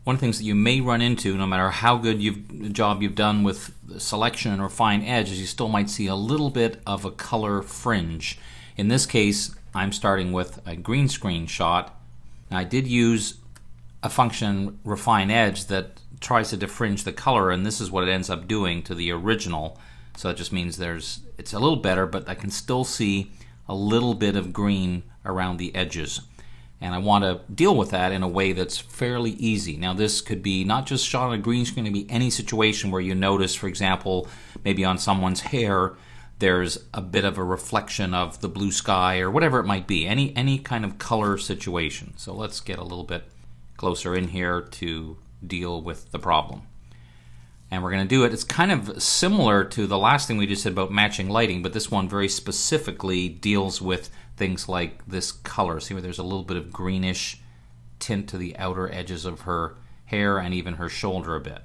One of the things that you may run into, no matter how good job you've done with selection and refine edge, is you still might see a little bit of a color fringe. In this case, I'm starting with a green screen shot. I did use a function, refine edge, that tries to defringe the color, and this is what it ends up doing to the original. So it just means it's a little better, but I can still see a little bit of green around the edges. And I want to deal with that in a way that's fairly easy. Now this could be not just shot on a green screen, it could be any situation where you notice, for example, maybe on someone's hair, there's a bit of a reflection of the blue sky or whatever it might be, any kind of color situation. So let's get a little bit closer in here to deal with the problem. And we're going to do it, it's kind of similar to the last thing we just said about matching lighting, but this one very specifically deals with things like this color. See where there's a little bit of greenish tint to the outer edges of her hair and even her shoulder a bit.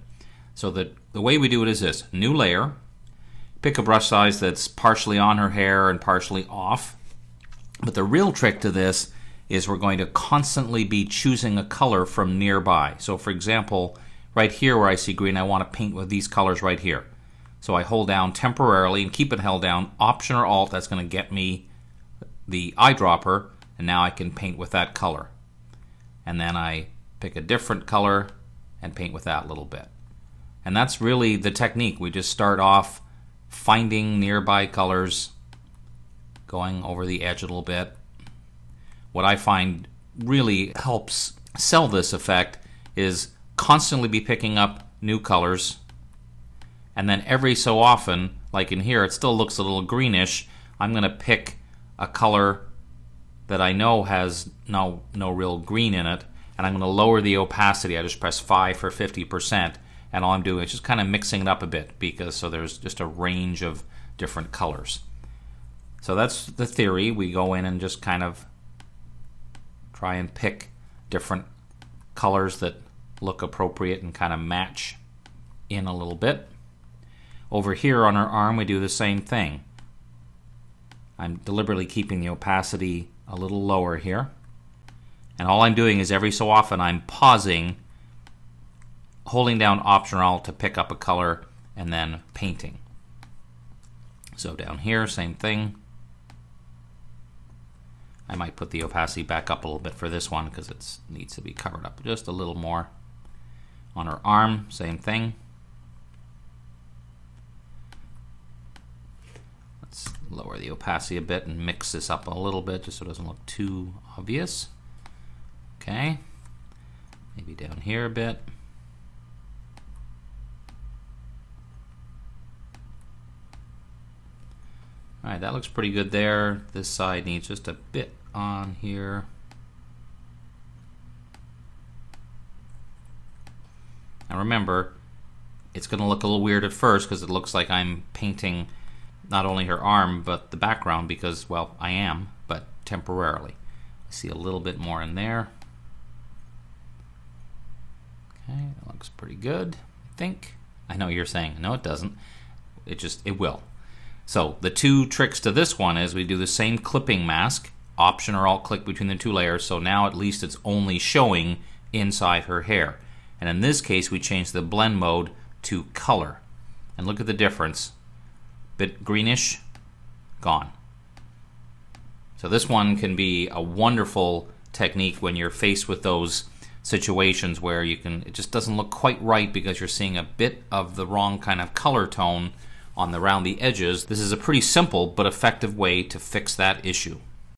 So the way we do it is this: new layer, pick a brush size that's partially on her hair and partially off. But the real trick to this is we're going to constantly be choosing a color from nearby. So for example, right here where I see green, I want to paint with these colors right here. So I hold down temporarily and keep it held down, Option or Alt, that's going to get me the eyedropper, and now I can paint with that color. And then I pick a different color and paint with that a little bit. And that's really the technique. We just start off finding nearby colors, going over the edge a little bit. What I find really helps sell this effect is constantly be picking up new colors, and then every so often, like in here, it still looks a little greenish. I'm going to pick a color that I know has no real green in it, and I'm going to lower the opacity. I just press 5 for 50%, and all I'm doing is just kind of mixing it up a bit, so there's just a range of different colors. So that's the theory. We go in and just kind of try and pick different colors that look appropriate and kind of match in a little bit. Over here on our arm, we do the same thing. I'm deliberately keeping the opacity a little lower here, and all I'm doing is every so often I'm pausing, holding down Option or Alt to pick up a color, and then painting. So down here, same thing. I might put the opacity back up a little bit for this one because it needs to be covered up just a little more. On her arm, same thing. Let's lower the opacity a bit and mix this up a little bit just so it doesn't look too obvious. Okay, maybe down here a bit. Alright, that looks pretty good there. This side needs just a bit on here. Now remember, it's going to look a little weird at first because it looks like I'm painting not only her arm but the background, because, well, I am, but temporarily. I see a little bit more in there. Okay, that looks pretty good, I think. I know you're saying, no it doesn't. It will. So the two tricks to this one is we do the same clipping mask, Option or Alt click between the two layers, so now at least it's only showing inside her hair. And in this case we change the blend mode to color. And look at the difference. Bit greenish, gone. So this one can be a wonderful technique when you're faced with those situations where it just doesn't look quite right because you're seeing a bit of the wrong kind of color tone around the edges. This is a pretty simple but effective way to fix that issue.